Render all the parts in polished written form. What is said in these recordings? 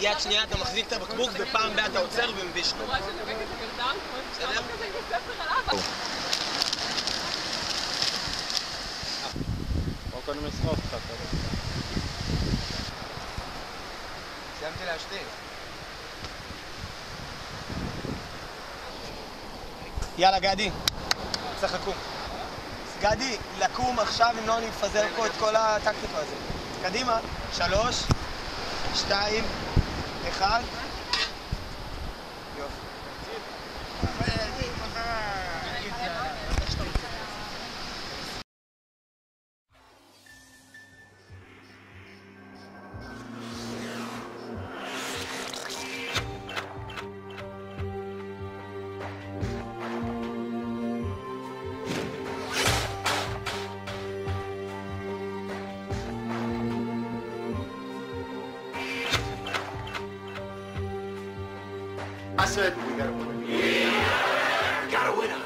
יד שנייה אתה מחזיק את הבקבוק ופעם הבאה אתה עוצר ומביש לו. בסדר? בואו קודם לשרוף קצת. סיימתי להשתין. יאללה גדי, צריך לקום. גדי, לקום עכשיו אם לא אני מפזר פה את כל הטקטיקה הזאת. קדימה, 3, 2, 1. יופי. I said we got a winner. Yeah, we got a winner.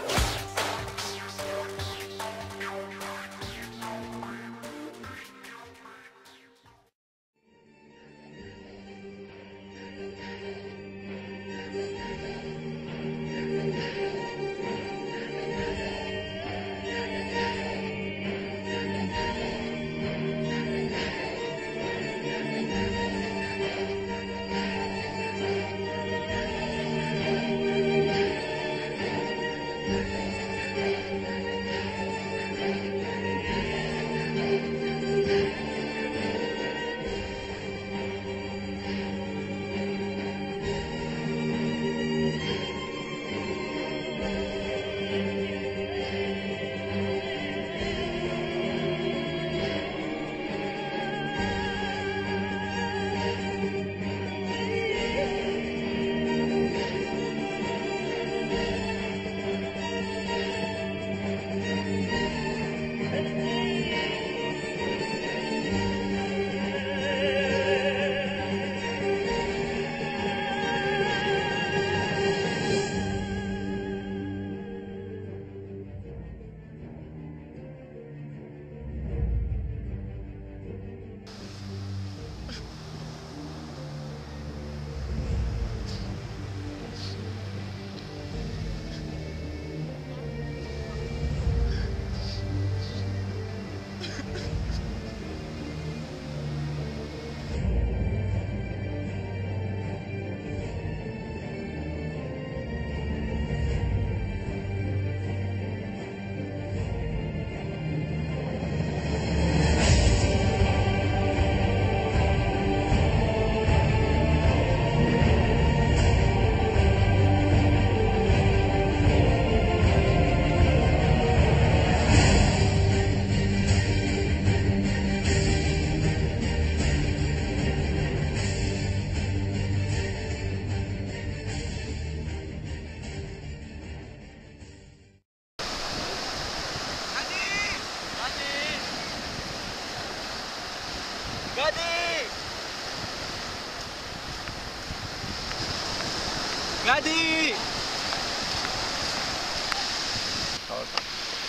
גדי!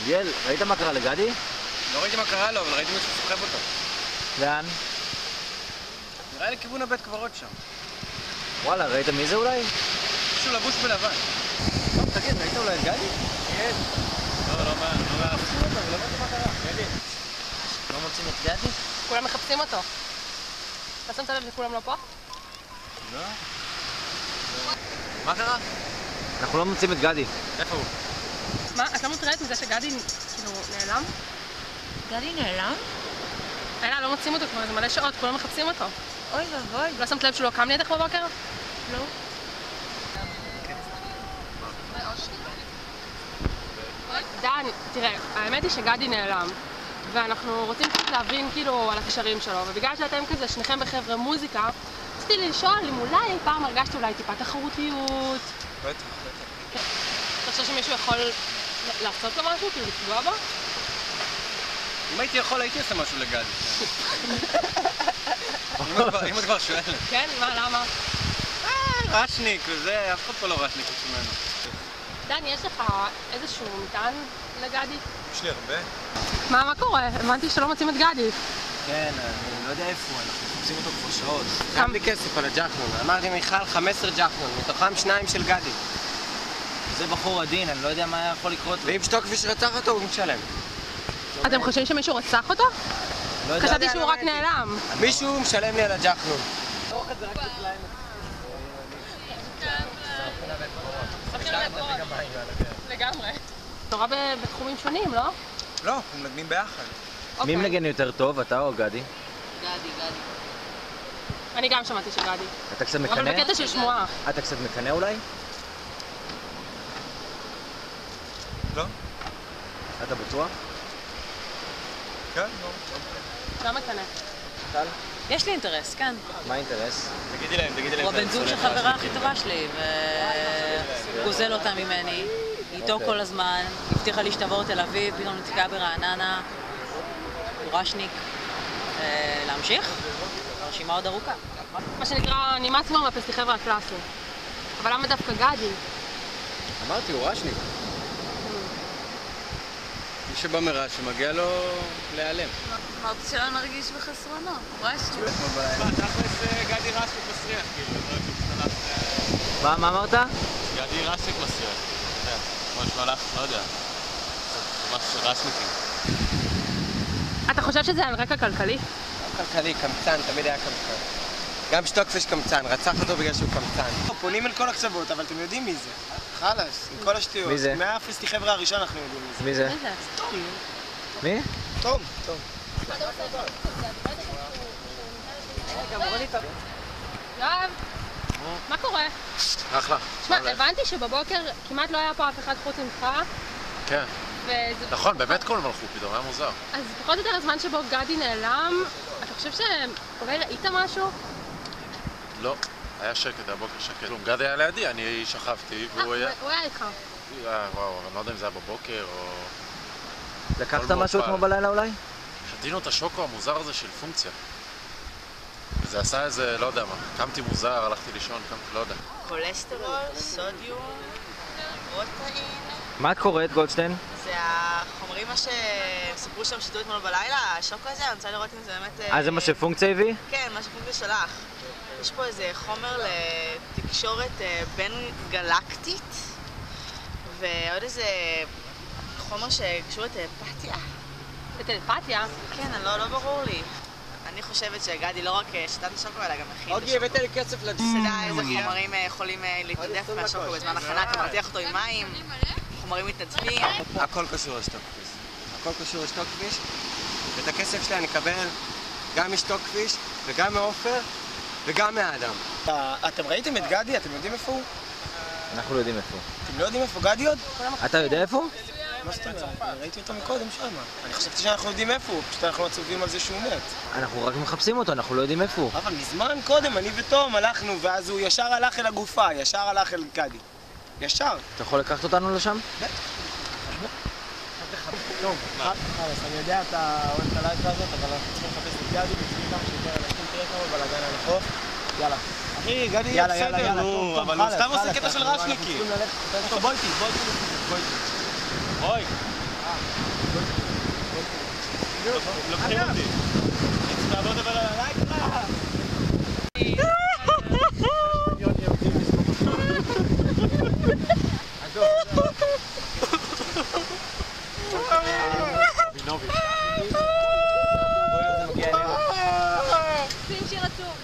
ליאל, ראית מה קרה לגדי? לא ראיתי מה קרה לו, אבל ראיתי מישהו סוחב אותו. לאן? נראה לי כיוון הבית קברות שם. וואלה, ראית מי זה אולי? מישהו לבוש בלבן. תגיד, ראית אולי את גדי? כן. לא מחפשים אותו, ולא ראיתי מה קרה. גדי. לא מוצאים את גדי? כולם מחפשים אותו. אתה שמת לב שכולם לא פה? לא. מה קרה? אנחנו לא מוצאים את גדי. איפה הוא? מה? את לא מוטרדת מזה שגדי כאילו נעלם? גדי נעלם? לא מוצאים אותו כבר, זה מלא שעות, כולם מחפשים אותו. אוי ואבוי. לא שמת לב שהוא לא קם לידך בבוקר? לא. דן, תראה, האמת היא שגדי נעלם. ואנחנו רוצים קצת להבין כאילו על הקשרים שלו, ובגלל שאתם כזה שניכם בחבר'ה מוזיקה, רציתי לשאול אם אולי פעם הרגשת אולי טיפה תחרותיות. בטח. אתה חושב שמישהו יכול לעשות לו משהו, כאילו לפגוע בו? אם הייתי יכול, הייתי עושה משהו לגדי. אם את כבר שואלת. כן? מה, למה? רשניק וזה, אף אחד פה לא רשניק ממנו. דן, יש לך איזשהו מטען לגדי? יש לי הרבה. מה קורה? הבנתי שלא מוצאים את גדי. כן, אני לא יודע איפה, אנחנו מחפשים אותו כבר שעות. שם לי כסף על הג'חנון. אמרתי מיכל 15 ג'חנון, מתוכם 2 של גדי. זה בחור עדין, אני לא יודע מה יכול לקרות לו. ואם שטוקפיש רצח אותו, הוא משלם. אתם חושבים שמישהו רצח אותו? לא יודע. חשבתי שהוא רק נעלם. מישהו משלם לי על הג'חנון. לגמרי. נורא בתחומים שונים, לא? לא, אנחנו מנגנים ביחד. מי מנגן יותר טוב, אתה או גדי? גדי. אני גם שמעתי שגדי. אתה קצת מקנא? אבל בקטע של שמועה. אתה קצת מקנא אולי? לא? אתה בטוח? כן, לא. לא מקנא. טל? יש לי אינטרס, כן. מה האינטרס? תגידי להם. הוא הבן זוג של חברה הכי טובה שלי, וגוזל אותה ממני. איתו כל הזמן, הבטיחה לי שתבוא לתל אביב, פתאום נתקעה ברעננה. רשניק. להמשיך? הרשימה עוד ארוכה. מה שנקרא, נמאס כבר מהפסטי חבר'ה הקלאסיים. אבל למה דווקא גדי? אמרתי, הוא רשניק. מי שבא מרעש, שמגיע לו להיעלם. אמרתי שלא נרגיש בחסרונו, רשניק. תכלס גדי רשניק מסריח, כאילו, מה אמרת? גדי רשניק מסריח. כמו שמלך, לא יודע. ממש רשניקים. אתה חושב שזה על רקע כלכלי? כלכלי, קמצן, תמיד היה קמצן. גם שטוקפיש קמצן, רצח אותו בגלל שהוא קמצן. פונים אל כל הקצוות, אבל אתם יודעים מי זה. חלאס, עם כל השטויות. מי זה? מהפסטי חבר'ה הראשון אנחנו יודעים מי זה. מי זה? מי? תום. יואב, מה קורה? אחלה. שמע, הבנתי שבבוקר כמעט לא היה פה אף אחד חוץ ממך. כן. וזה... נכון, באמת כולם הלכו פתאום, היה מוזר. אז פחות או יותר הזמן שבו גדי נעלם, אתה חושב שאולי ראית משהו? לא, היה שקט, היה בוקר שקט. כלום, גדי היה לידי, אני שכבתי, והוא היה... הוא היה איתך. וואו, אני לא יודע אם זה היה בבוקר או... לקחת משהו אתמול בלילה אולי? שתינו את השוקו המוזר הזה של פונקציה. וזה עשה איזה, לא יודע מה, קמתי מוזר, הלכתי לישון, קמתי, לא יודע. כולסטרול, סודיום, פרוטאין. מה את קוראת, גולדשטיין? זה החומרים מה שסיפרו שהם שתו אתמול בלילה, השוקו הזה, אני רוצה לראות אם זה באמת... זה מה שפונקציה הביא? כן, מה שפונקציה שלך. יש פה איזה חומר לתקשורת בין גלקטית, ועוד איזה חומר שקשור לטלפתיה. לטלפתיה? כן, לא ברור לי. אני חושבת שגדי לא רק שתה את השוקו, אלא גם הכין את אוגי, השוקו. הבאת לי כסף אתה יודע איזה חומרים יכולים להתנדף מהשוקו בזמן הכנה, אתה מרתיח אותו עם מים, חומרים מתנדפים. הכל קשור לשטוקפיש. הכל קשור לשטוקפיש. ואת הכסף שלי אני אקבל גם משטוקפיש, וגם מעופר, וגם מהאדם. אתם ראיתם את גדי? אתם יודעים איפה הוא? אנחנו לא יודעים איפה. אתם לא יודעים איפה גדי עוד? אתה יודע איפה? מה זאת אומרת? ראיתי אותו מקודם שם. אני חשבתי שאנחנו יודעים איפה הוא, פשוט אנחנו עצובים על זה שהוא מת. אנחנו רק מחפשים אותו, אנחנו לא יודעים איפה הוא. אבל מזמן קודם, אני ותום הלכנו, ואז הוא ישר הלך אל הגופה, ישר הלך אל גדי. ישר. אתה יכול לקחת אותנו לשם? טוב, חלאס, אני יודע, אתה אוהב את הלייטה הזאת, אבל אנחנו צריכים לחפש את גדי, בשביל כמה שיותר אנשים, תראה כמה בלאגן על החוף. יאללה. אחי, גדי יהיה בסדר, נו, אבל הוא סתם עושה קטע של רשניקים. בוא איתי. אוי. לוקחים אותי. צריך לעבוד אבל על הלייטה. שים שיר עצוב.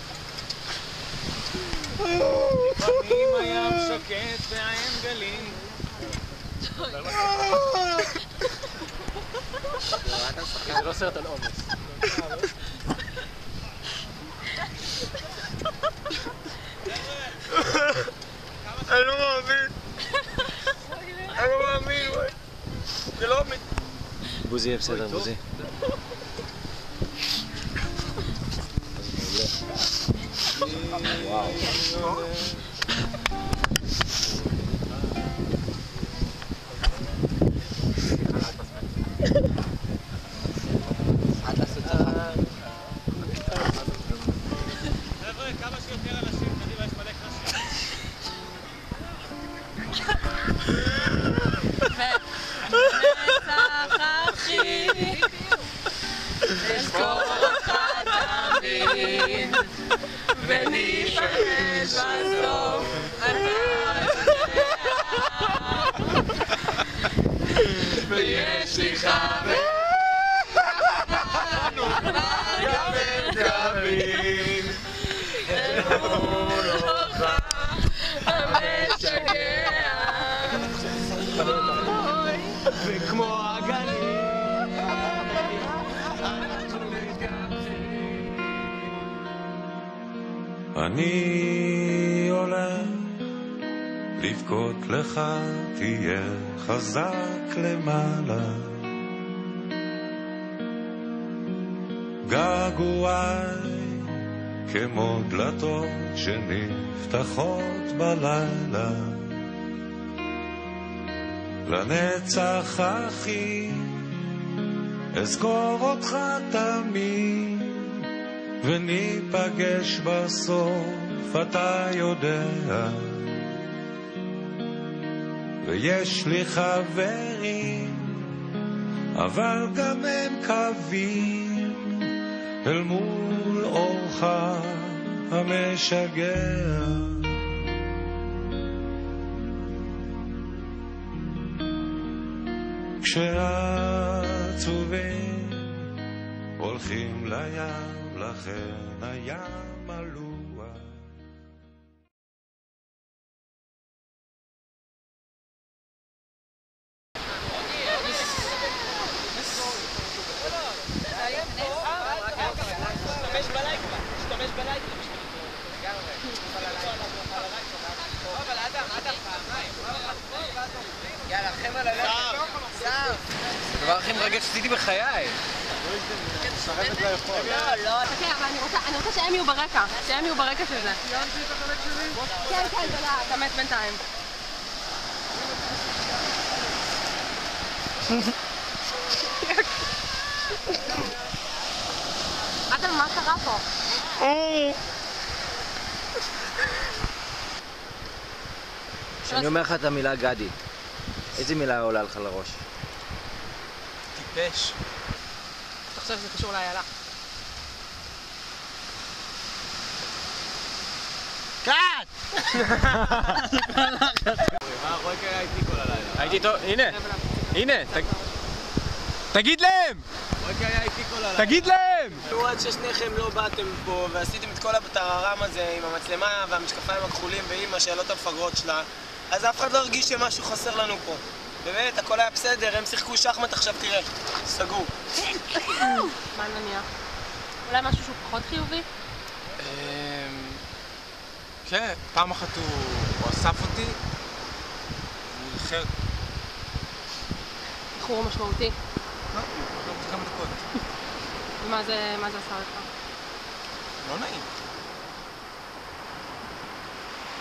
לפעמים הים שקט והאין גלים. זה לא סרט על אומץ. אני לא מאמין. וואי. זה לא מאמין. בוזי יהיה בסדר, בוזי. וואו. חבר'ה, כמה שיותר אנשים, קדימה, יש מלא קרשים. נצח אחי, אזכור אותך יש לי חבר, גם הם קווים, אמרו לך המשגע, וכמו הגלים, אנחנו מתגרשים. אני עולה לבכות לך, תהיה חזק למעלה. געגועי כמו דלתות שנפתחות בלילה, לנצח אחי אזכור אותך תמיד, וניפגש בסוף אתה יודע. ויש לי חברים, אבל גם הם קווים אל מול אורך המשגע. כשעצובים הולכים לים, לכן הים מלוח. יאללה, חבר ללכת. הדבר הכי מרגש שעשיתי בחיי. לא, חכה, אבל אני רוצה שהם יהיו ברקע. שהם יהיו ברקע של זה. כן, תודה. אתה מת בינתיים. אדם, מה קרה פה? כשאני אומר לך את המילה גדי, איזה מילה עולה לך לראש? טיפש. אתה חושב שזה קשור לאיילה? קאט! רויק היה איתי כל הלילה. הייתי איתו, הנה, תגיד להם! רויק היה איתי כל הלילה. תגיד להם! עד ששניכם לא באתם פה ועשיתם את כל הטררם הזה עם המצלמה והמשקפיים הכחולים ואמא שאלות המפגרות שלה, אז אף אחד לא הרגיש שמשהו חסר לנו פה. באמת, הכל היה בסדר, הם שיחקו שחמט, עכשיו תראה, סגור. מה נניח? אולי משהו שהוא פחות חיובי? כן, פעם אחת הוא אסף אותי, הוא איחר. איחור משמעותי. לא, כמה דקות. ומה זה עשה לך? לא נעים.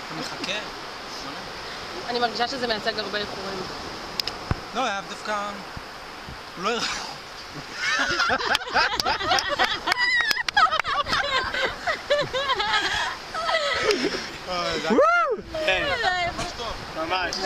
אתה מחכה? אני מרגישה שזה מייצג הרבה איחורים. לא, היה דווקא... הוא לא הראה. ממש טוב. ממש.